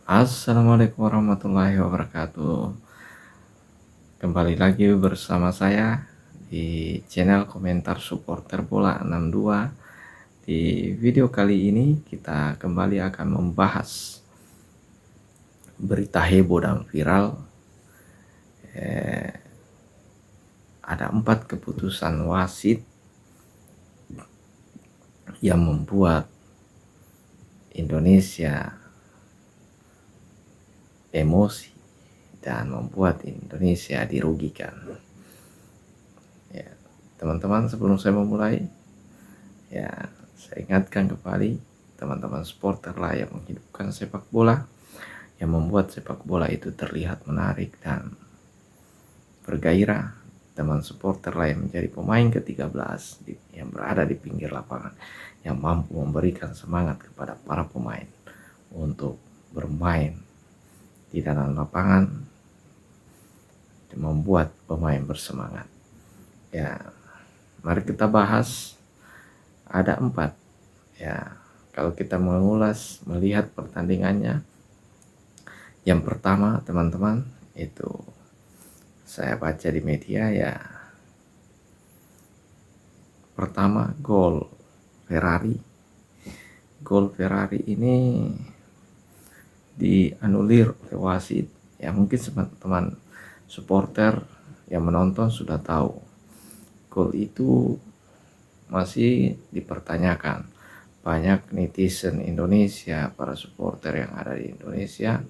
Assalamualaikum warahmatullahi wabarakatuh. Kembali lagi bersama saya di channel Komentar Supporter Bola 62. Di video kali ini kita kembali akan membahas berita heboh dan viral. Ada 4 keputusan wasit yang membuat Indonesia emosi dan membuat Indonesia dirugikan. Ya, teman-teman, sebelum saya memulai, saya ingatkan kembali teman-teman supporter lah yang menghidupkan sepak bola, yang membuat sepak bola itu terlihat menarik dan bergairah. Teman supporter lah yang menjadi pemain ke-13 yang berada di pinggir lapangan, yang mampu memberikan semangat kepada para pemain untuk bermain di dalam lapangan dan membuat pemain bersemangat. Ya, mari kita bahas. Ada 4. Ya, kalau kita mengulas, melihat pertandingannya, yang pertama teman-teman, itu saya baca di media ya, pertama gol Ferrari ini dianulir oleh wasit. Ya, mungkin teman-teman supporter yang menonton sudah tahu gol itu masih dipertanyakan. Banyak netizen Indonesia, para supporter yang ada di Indonesia,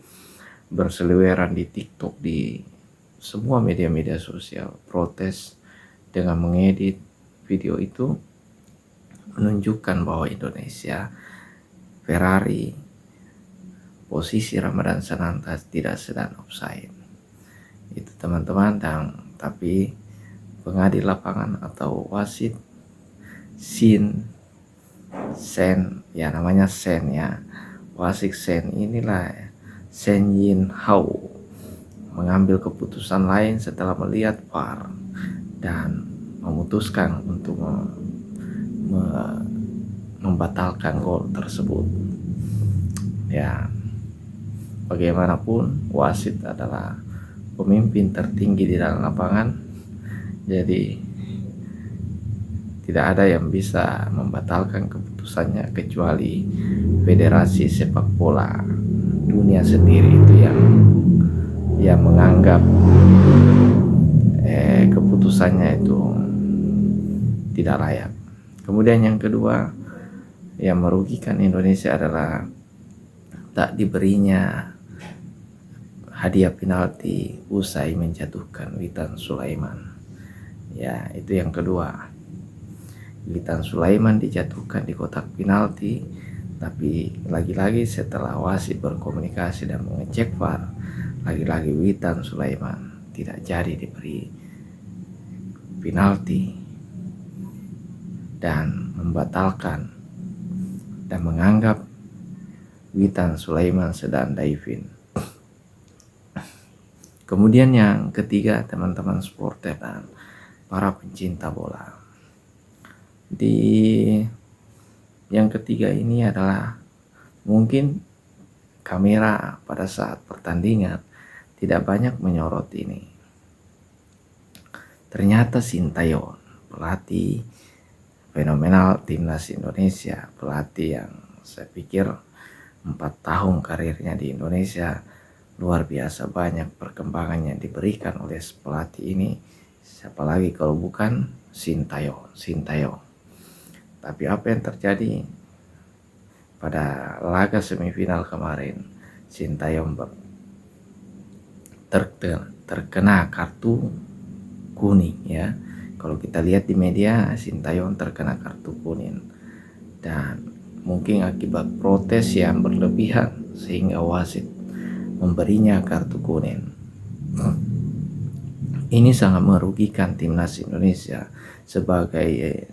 berseliweran di TikTok, di semua media-media sosial, protes dengan mengedit video itu menunjukkan bahwa Indonesia, Ferrari, posisi Ramadan Sananta tidak sedang offside. Itu teman-teman. Dan tapi pengadil lapangan atau wasit Sen, ya namanya Sen ya, wasit Sen inilah, Sen Yin Hao, mengambil keputusan lain setelah melihat VAR dan memutuskan untuk membatalkan gol tersebut. Ya, bagaimanapun wasit adalah pemimpin tertinggi di dalam lapangan, jadi tidak ada yang bisa membatalkan keputusannya kecuali Federasi Sepak Bola Dunia sendiri, itu yang menganggap keputusannya itu tidak layak. Kemudian yang kedua yang merugikan Indonesia adalah tak diberinya hadiah penalti usai menjatuhkan Witan Sulaiman. Ya, itu yang kedua. Witan Sulaiman dijatuhkan di kotak penalti, tapi lagi-lagi setelah wasit berkomunikasi dan mengecek VAR, lagi-lagi Witan Sulaiman tidak jadi diberi penalti dan membatalkan dan menganggap Witan Sulaiman sedang diving. Kemudian yang ketiga teman-teman supporter dan para pencinta bola, di yang ketiga ini adalah mungkin kamera pada saat pertandingan tidak banyak menyorot ini. Ternyata Sintayong, pelatih fenomenal timnas Indonesia, pelatih yang saya pikir 4 tahun karirnya di Indonesia, luar biasa banyak perkembangan yang diberikan oleh pelatih ini. Siapa lagi kalau bukan Sintayong. Tapi apa yang terjadi pada laga semifinal kemarin? Sintayong terkena kartu kuning ya. Kalau kita lihat di media, Sintayong terkena kartu kuning dan mungkin akibat protes yang berlebihan sehingga wasit memberinya kartu kuning. Ini sangat merugikan timnas Indonesia sebagai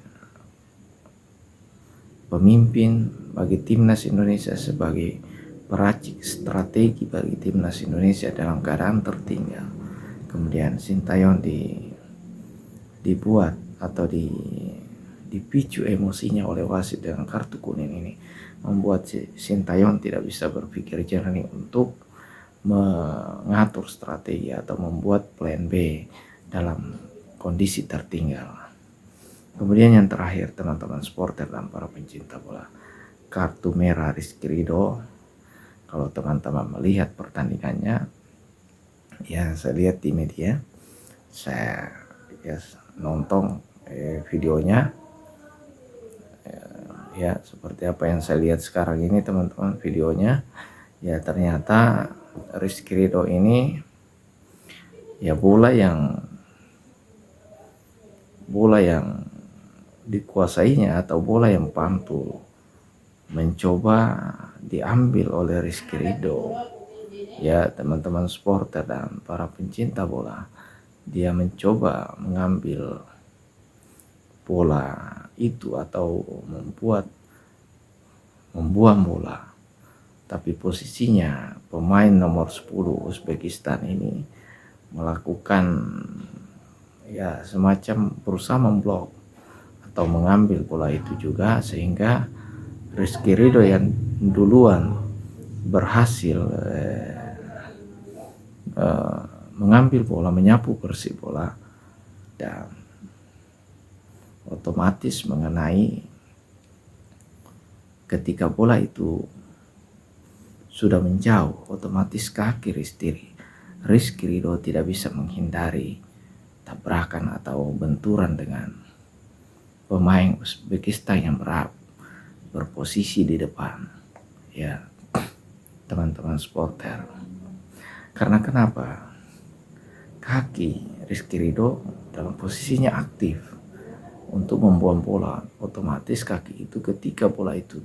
pemimpin bagi timnas Indonesia, sebagai peracik strategi bagi timnas Indonesia dalam keadaan tertinggal. Kemudian Sintayong dibuat atau dipicu emosinya oleh wasit dengan kartu kuning ini. membuat Sintayong tidak bisa berpikir jernih untuk mengatur strategi atau membuat plan B dalam kondisi tertinggal. Kemudian yang terakhir, teman-teman supporter dan para pencinta bola, kartu merah Rizky Ridho. Kalau teman-teman melihat pertandingannya, ya saya lihat di media, saya nonton videonya, ya seperti apa yang saya lihat sekarang ini teman-teman videonya, ya ternyata Rizky Ridho ini ya bola yang dikuasainya atau bola yang pantul mencoba diambil oleh Rizky Ridho. Ya teman-teman supporter dan para pencinta bola, dia mencoba mengambil bola itu atau membuang bola, tapi posisinya pemain nomor 10 Uzbekistan ini melakukan ya semacam berusaha memblok atau mengambil bola itu juga, sehingga Rizky Ridho yang duluan berhasil mengambil bola, menyapu bersih bola, dan otomatis mengenai ketika bola itu sudah menjauh, otomatis kaki Rizky Ridho tidak bisa menghindari tabrakan atau benturan dengan pemain Uzbekistan yang berposisi di depan. Ya teman-teman supporter, karena kenapa? Kaki Rizky Ridho dalam posisinya aktif untuk membuang bola, otomatis kaki itu ketika bola itu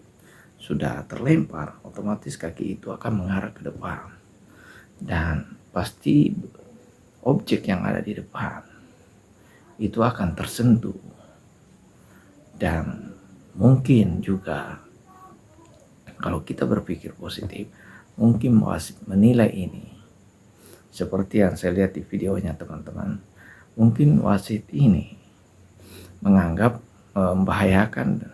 sudah terlempar, otomatis kaki itu akan mengarah ke depan, dan pasti objek yang ada di depan itu akan tersentuh. Dan mungkin juga kalau kita berpikir positif, mungkin wasit menilai ini seperti yang saya lihat di videonya teman-teman, mungkin wasit ini menganggap membahayakan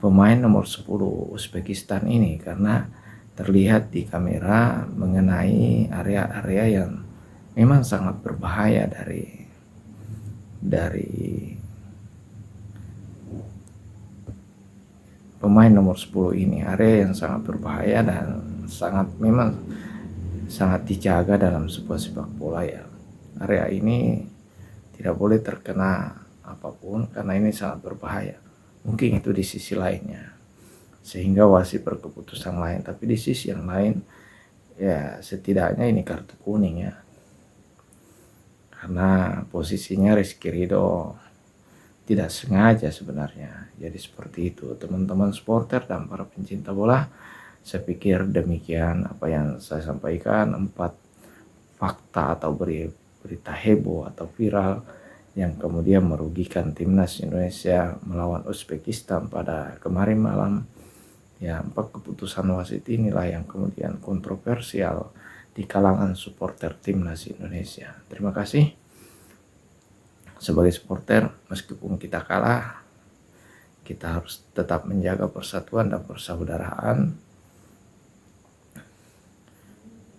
pemain nomor 10 Uzbekistan ini, karena terlihat di kamera mengenai area-area yang memang sangat berbahaya dari pemain nomor 10 ini, area yang sangat berbahaya dan memang sangat dijaga dalam sebuah sepak bola ya. Area ini tidak boleh terkena apapun karena ini sangat berbahaya. Mungkin itu di sisi lainnya, sehingga wasit berkeputusan lain. Tapi di sisi yang lain, ya setidaknya ini kartu kuning ya, karena posisinya Rizky Ridho tidak sengaja sebenarnya. Jadi seperti itu teman-teman supporter dan para pencinta bola. Saya pikir demikian apa yang saya sampaikan, 4 fakta atau berita heboh atau viral yang kemudian merugikan timnas Indonesia melawan Uzbekistan pada kemarin malam. Ya, 4 keputusan wasit inilah yang kemudian kontroversial di kalangan supporter timnas Indonesia. Terima kasih. Sebagai supporter, meskipun kita kalah, kita harus tetap menjaga persatuan dan persaudaraan.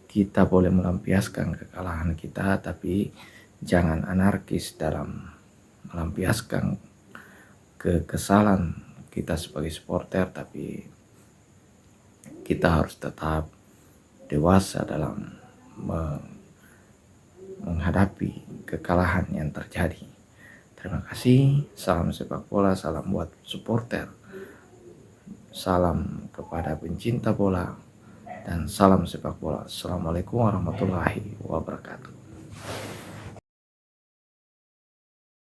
Kita boleh melampiaskan kekalahan kita, tapi jangan anarkis dalam melampiaskan kekesalan kita sebagai supporter, tapi kita harus tetap dewasa dalam menghadapi kekalahan yang terjadi. Terima kasih. Salam sepak bola, salam buat supporter, salam kepada pencinta bola, dan salam sepak bola. Assalamualaikum warahmatullahi wabarakatuh.